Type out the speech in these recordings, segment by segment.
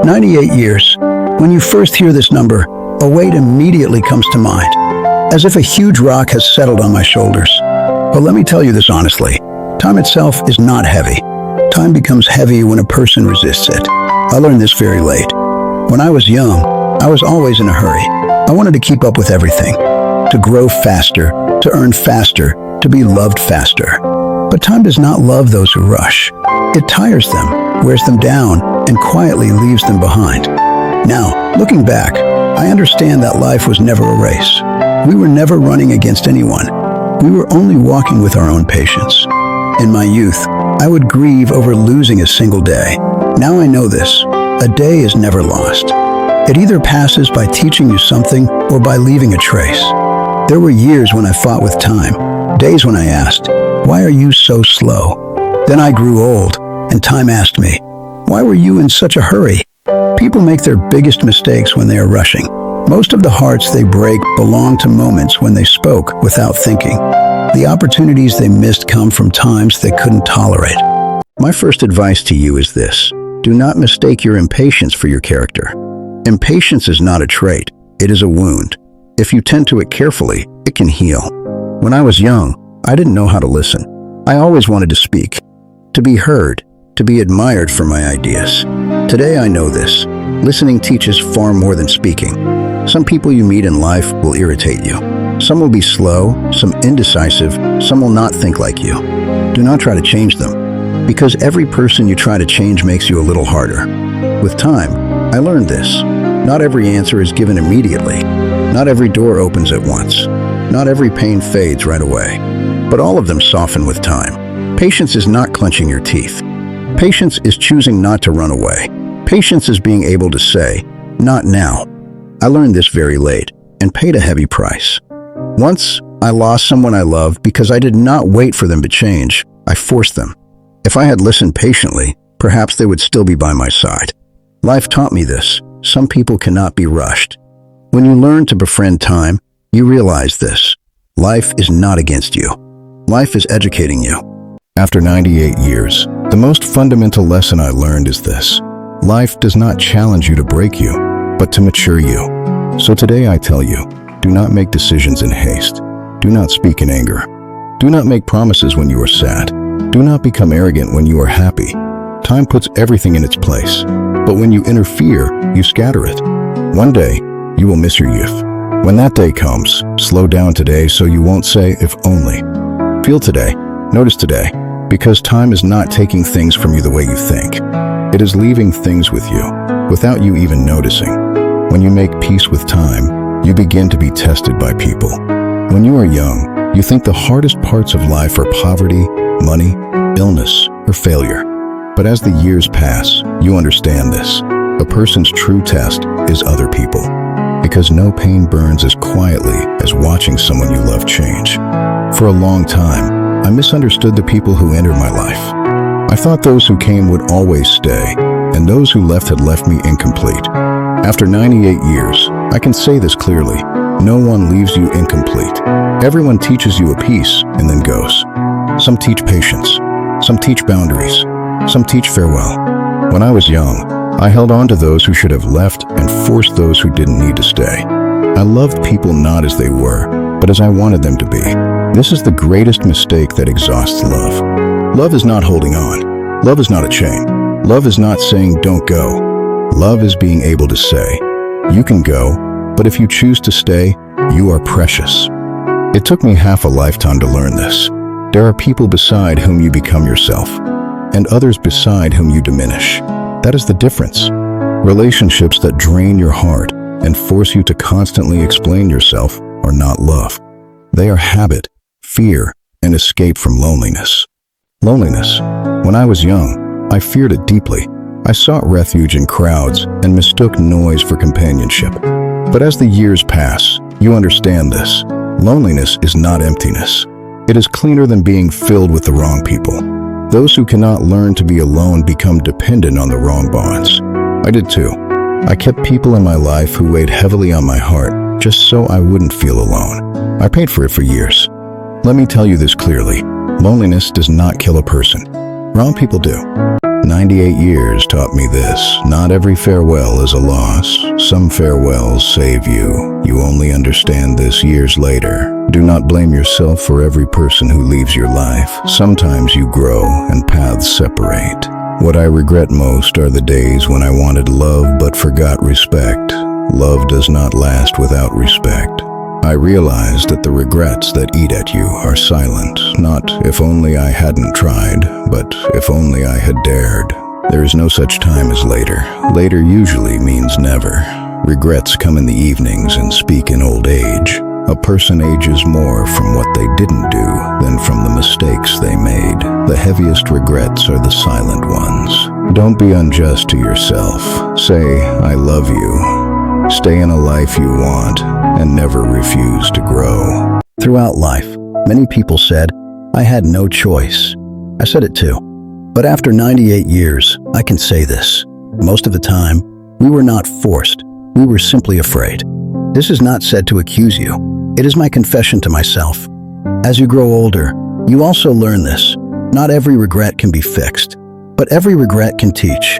98 years. When you first hear this number, a weight immediately comes to mind, as if a huge rock has settled on my shoulders. But let me tell you this honestly, time itself is not heavy. Time becomes heavy when a person resists it. I learned this very late. When I was young, I was always in a hurry. I wanted to keep up with everything, to grow faster, to earn faster, to be loved faster. But time does not love those who rush. It tires them, wears them down, and quietly leaves them behind. Now, looking back, I understand that life was never a race. We were never running against anyone. We were only walking with our own patience. In my youth, I would grieve over losing a single day. Now I know this. A day is never lost. It either passes by teaching you something or by leaving a trace. There were years when I fought with time, days when I asked, "Why are you so slow?" Then I grew old, and time asked me, "Why were you in such a hurry?" People make their biggest mistakes when they are rushing. Most of the hearts they break belong to moments when they spoke without thinking. The opportunities they missed come from times they couldn't tolerate. My first advice to you is this: do not mistake your impatience for your character. Impatience is not a trait, it is a wound. If you tend to it carefully, it can heal. When I was young, I didn't know how to listen. I always wanted to speak, to be heard, to be admired for my ideas. Today I know this. Listening teaches far more than speaking. Some people you meet in life will irritate you. Some will be slow, some indecisive, some will not think like you. Do not try to change them, because every person you try to change makes you a little harder. With time, I learned this. Not every answer is given immediately. Not every door opens at once. Not every pain fades right away. But all of them soften with time. Patience is not clenching your teeth. Patience is choosing not to run away. Patience is being able to say, "Not now." I learned this very late and paid a heavy price. Once, I lost someone I loved because I did not wait for them to change. I forced them. If I had listened patiently, perhaps they would still be by my side. Life taught me this. Some people cannot be rushed. When you learn to befriend time, you realize this. Life is not against you. Life is educating you. After 98 years, the most fundamental lesson I learned is this. Life does not challenge you to break you, but to mature you. So today I tell you, do not make decisions in haste. Do not speak in anger. Do not make promises when you are sad. Do not become arrogant when you are happy. Time puts everything in its place, but when you interfere, you scatter it. One day, you will miss your youth. When that day comes, slow down today so you won't say, "if only." Feel today, notice today, because time is not taking things from you the way you think. It is leaving things with you, without you even noticing. When you make peace with time, you begin to be tested by people. When you are young, you think the hardest parts of life are poverty, money, illness, or failure. But as the years pass, you understand this. A person's true test is other people, because no pain burns as quietly as watching someone you love change. For a long time, I misunderstood the people who entered my life. I thought those who came would always stay, and those who left had left me incomplete. After 98 years, I can say this clearly. No one leaves you incomplete. Everyone teaches you a piece and then goes. Some teach patience. Some teach boundaries. Some teach farewell. When I was young, I held on to those who should have left and forced those who didn't need to stay. I loved people not as they were, but as I wanted them to be. This is the greatest mistake that exhausts love. Love is not holding on. Love is not a chain. Love is not saying don't go. Love is being able to say, you can go, but if you choose to stay, you are precious. It took me half a lifetime to learn this. There are people beside whom you become yourself, and others beside whom you diminish. That is the difference. Relationships that drain your heart and force you to constantly explain yourself are not love. They are habit, fear, and escape from loneliness. Loneliness. When I was young, I feared it deeply. I sought refuge in crowds and mistook noise for companionship. But as the years pass, you understand this. Loneliness is not emptiness. It is cleaner than being filled with the wrong people. Those who cannot learn to be alone become dependent on the wrong bonds. I did too. I kept people in my life who weighed heavily on my heart just so I wouldn't feel alone. I paid for it for years. Let me tell you this clearly. Loneliness does not kill a person. Wrong people do. 98 years taught me this. Not every farewell is a loss. Some farewells save you. You only understand this years later. Do not blame yourself for every person who leaves your life. Sometimes you grow and paths separate. What I regret most are the days when I wanted love but forgot respect. Love does not last without respect. I realized that the regrets that eat at you are silent, not if only I hadn't tried, but if only I had dared. There is no such time as later. Later usually means never. Regrets come in the evenings and speak in old age. A person ages more from what they didn't do than from the mistakes they made. The heaviest regrets are the silent ones. Don't be unjust to yourself. Say, I love you. Stay in a life you want and never refuse to grow. Throughout life, many people said, I had no choice. I said it too. But after 98 years, I can say this. Most of the time, we were not forced. We were simply afraid. This is not said to accuse you. It is my confession to myself. As you grow older, you also learn this. Not every regret can be fixed, but every regret can teach.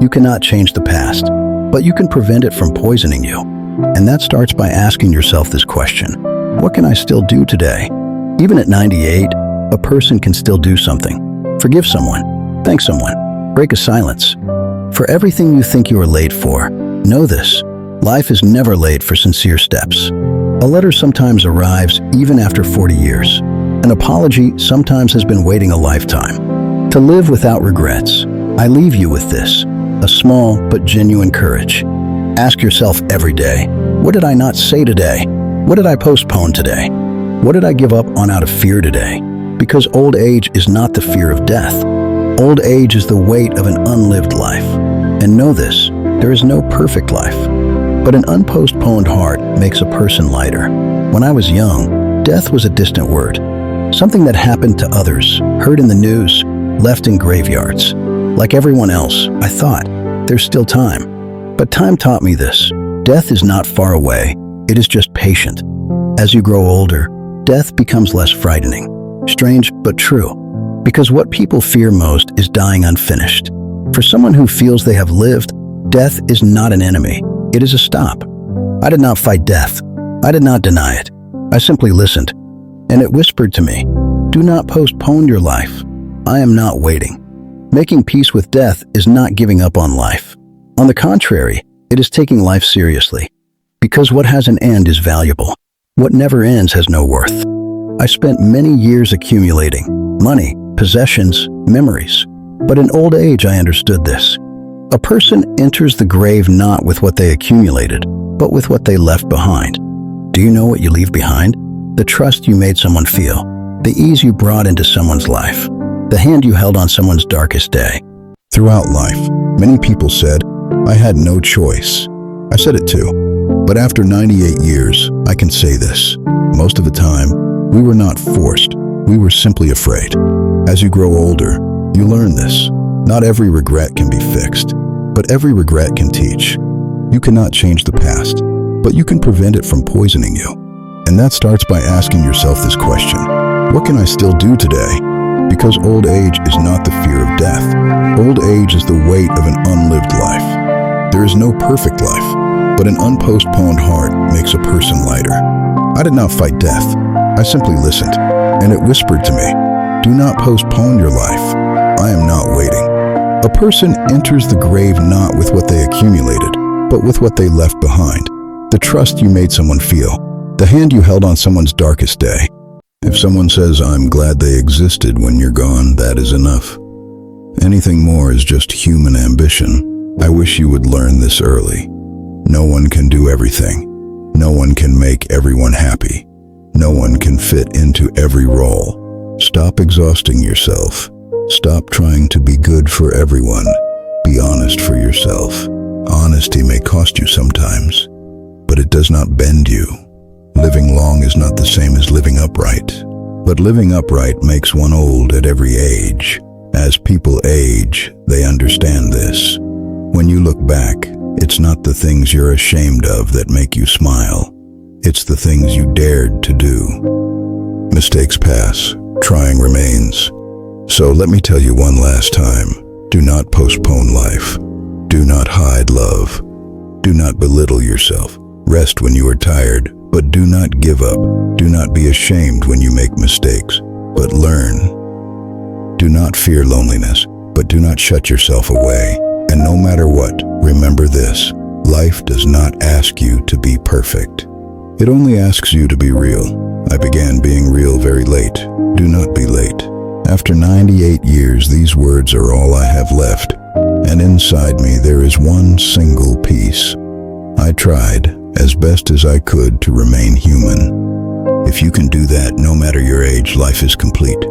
You cannot change the past, but you can prevent it from poisoning you. And that starts by asking yourself this question. What can I still do today? Even at 98, a person can still do something. Forgive someone. Thank someone. Break a silence. For everything you think you are late for, know this. Life is never late for sincere steps. A letter sometimes arrives even after 40 years. An apology sometimes has been waiting a lifetime. To live without regrets, I leave you with this. A small but genuine courage. Ask yourself every day, what did I not say today? What did I postpone today? What did I give up on out of fear today? Because old age is not the fear of death. Old age is the weight of an unlived life. And know this, there is no perfect life. But an unpostponed heart makes a person lighter. When I was young, death was a distant word. Something that happened to others, heard in the news, left in graveyards. Like everyone else, I thought, there's still time. But time taught me this. Death is not far away. It is just patient. As you grow older, death becomes less frightening. Strange, but true. Because what people fear most is dying unfinished. For someone who feels they have lived, death is not an enemy. It is a stop. I did not fight death. I did not deny it. I simply listened. And it whispered to me, do not postpone your life. I am not waiting. Making peace with death is not giving up on life. On the contrary, it is taking life seriously. Because what has an end is valuable. What never ends has no worth. I spent many years accumulating money, possessions, memories. But in old age, I understood this. A person enters the grave not with what they accumulated, but with what they left behind. Do you know what you leave behind? The trust you made someone feel, the ease you brought into someone's life, the hand you held on someone's darkest day. Throughout life, many people said, I had no choice. I said it too. But after 98 years, I can say this. Most of the time, we were not forced. We were simply afraid. As you grow older, you learn this. Not every regret can be fixed, but every regret can teach. You cannot change the past, but you can prevent it from poisoning you. And that starts by asking yourself this question. What can I still do today? Because old age is not the fear of death. Old age is the weight of an unlived life. There is no perfect life, but an unpostponed heart makes a person lighter. I did not fight death. I simply listened, and it whispered to me, do not postpone your life. I am not waiting. A person enters the grave not with what they accumulated, but with what they left behind. The trust you made someone feel, the hand you held on someone's darkest day. If someone says, I'm glad they existed when you're gone, that is enough. Anything more is just human ambition. I wish you would learn this early. No one can do everything. No one can make everyone happy. No one can fit into every role. Stop exhausting yourself. Stop trying to be good for everyone. Be honest for yourself. Honesty may cost you sometimes, but it does not bend you. Living long is not the same as living upright, but living upright makes one old at every age. As people age, they understand this. When you look back, it's not the things you're ashamed of that make you smile. It's the things you dared to do. Mistakes pass, trying remains. So let me tell you one last time, Do not postpone life. Do not hide love. Do not belittle yourself. Rest when you are tired, but do not give up. Do not be ashamed when you make mistakes, but learn. Do not fear loneliness, but do not shut yourself away. And no matter what, remember this: life does not ask you to be perfect. It only asks you to be real. I began being real very late. Do not be late. After 98 years, these words are all I have left. And inside me there is one single piece. I tried, as best as I could, to remain human. If you can do that, no matter your age, life is complete.